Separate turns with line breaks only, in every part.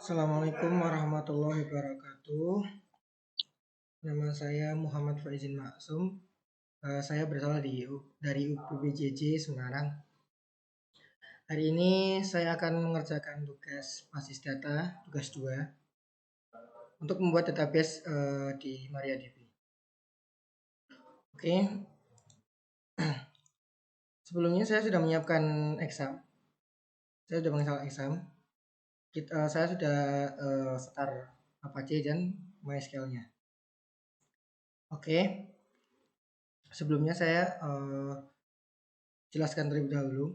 Assalamualaikum warahmatullahi wabarakatuh. Nama saya Muhammad Faizin Maksum. Saya berasal dari UPBJJ Semarang. Hari ini saya akan mengerjakan tugas basis data, tugas 2, untuk membuat database di MariaDB. Oke. Sebelumnya saya sudah menyiapkan exam. Saya sudah menginstal exam. Saya sudah start Apache dan MySQL-nya. Oke. Sebelumnya saya jelaskan terlebih dahulu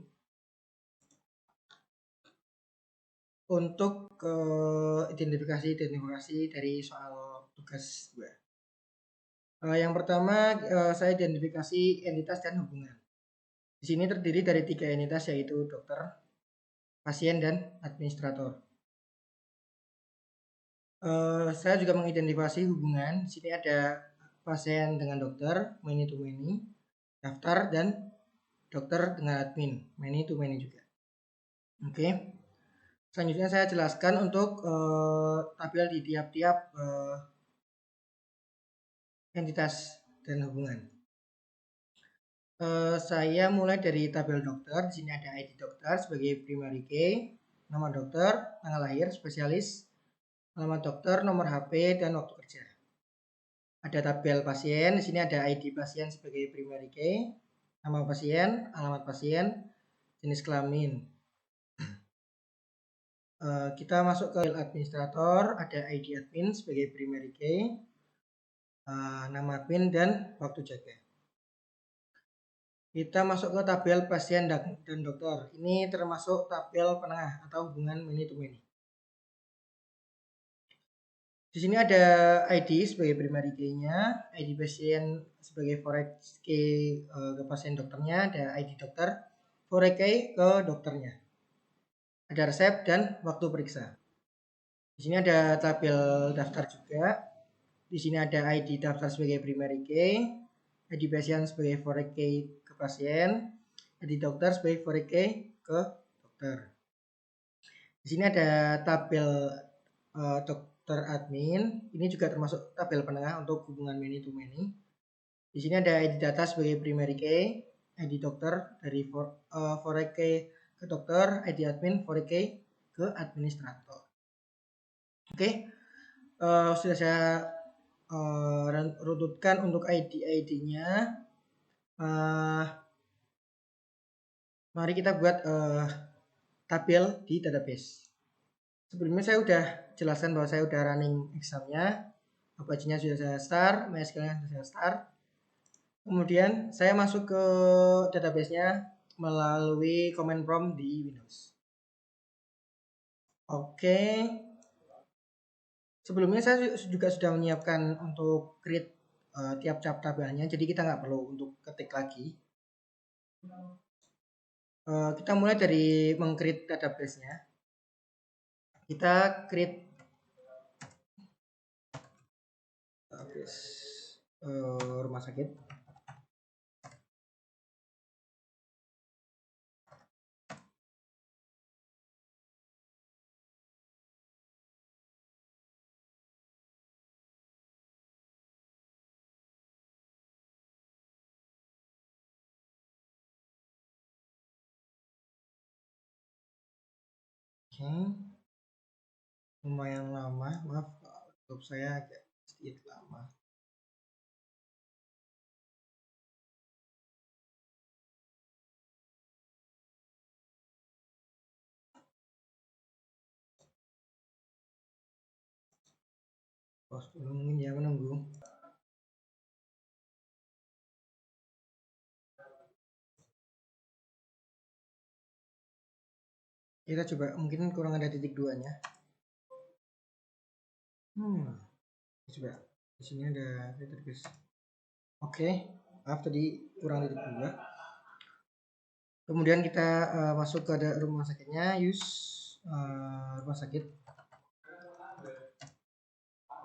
untuk identifikasi dari soal tugas 2. Yang pertama saya identifikasi entitas dan hubungan. Di sini terdiri dari 3 entitas, yaitu dokter, pasien, dan administrator. Saya juga mengidentifikasi hubungan. Di sini ada pasien dengan dokter, many to many, daftar, dan dokter dengan admin, many to many juga. Oke. Selanjutnya saya jelaskan untuk tabel di tiap-tiap entitas dan hubungan. Saya mulai dari tabel dokter. Di sini ada ID dokter sebagai primary key, nama dokter, tanggal lahir, spesialis, alamat dokter, nomor HP, dan waktu kerja. Ada tabel pasien. Di sini ada ID pasien sebagai primary key, nama pasien, alamat pasien, jenis kelamin. Kita masuk ke administrator. Ada ID admin sebagai primary key, nama admin, dan waktu jaga. Kita masuk ke tabel pasien dan dokter. Ini termasuk tabel penengah atau hubungan many to many. Di sini ada ID sebagai primary key-nya, ID pasien sebagai foreign key ke pasien dokternya, ada ID dokter, foreign key ke dokternya. Ada resep dan waktu periksa. Di sini ada tabel daftar juga. Di sini ada ID daftar sebagai primary key, ID pasien sebagai foreign key ke pasien, ID dokter sebagai foreign key ke dokter. Di sini ada tabel dokter admin. Ini juga termasuk tabel penengah untuk hubungan many to many. Di sini ada ID data sebagai primary key, ID dokter dari foreign key ke dokter, ID admin foreign key ke administrator. Oke. Sudah saya runtutkan untuk ID-nya. Mari kita buat tabel di database. Sebelumnya saya sudah jelaskan bahwa saya sudah running examnya, Apache-nya sudah saya start, MySQL-nya sudah saya start. Kemudian saya masuk ke database-nya melalui command prompt di Windows. Oke. Sebelumnya saya juga sudah menyiapkan untuk create tiap-tiap tabelnya, jadi kita nggak perlu untuk ketik lagi. Kita mulai dari meng-create database-nya. Kita create database rumah sakit. Oke. Lumayan lama, maaf, laptop saya agak sedikit lama. Pause dulu mungkin ya, menunggu. Kita coba, mungkin kurang ada titik 2-nya. Coba di sini ada database. Oke, maaf tadi kurang titik 2. Kemudian kita masuk ke rumah sakitnya, use rumah sakit.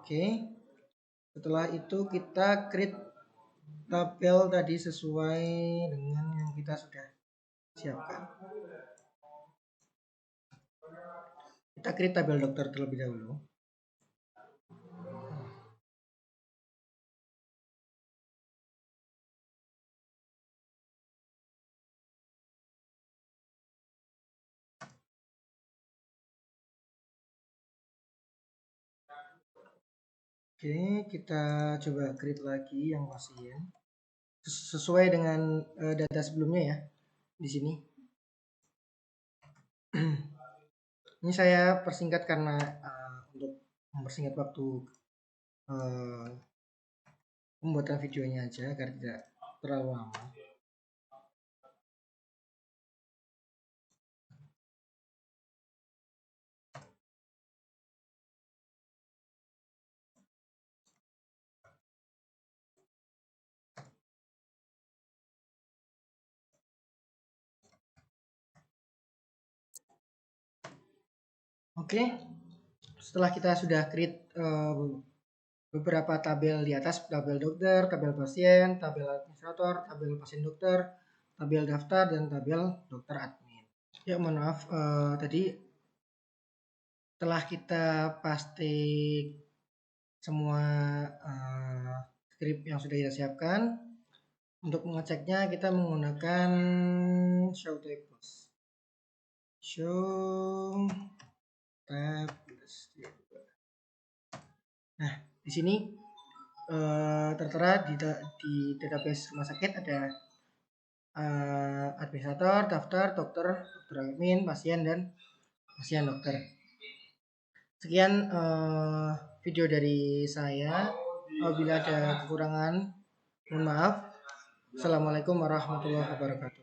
Oke. Setelah itu kita create tabel tadi sesuai dengan yang kita sudah siapkan. Kita create tabel dokter terlebih dahulu. Oke, kita coba create lagi yang pasien sesuai dengan data sebelumnya ya di sini. Ini saya persingkat karena untuk mempersingkat waktu pembuatan videonya aja agar tidak terlalu lama. Oke, setelah kita sudah create beberapa tabel di atas, tabel dokter, tabel pasien, tabel administrator, tabel pasien dokter, tabel daftar, dan tabel dokter admin. Ya, mohon maaf, tadi setelah kita paste semua script yang sudah kita siapkan, untuk mengeceknya kita menggunakan show tables. Show tables. Nah, di sini tertera di database rumah sakit ada administrator, daftar, dokter, dokter admin, pasien, dan pasien dokter. Sekian video dari saya. Apabila ada kekurangan, mohon maaf. Assalamualaikum warahmatullahi wabarakatuh.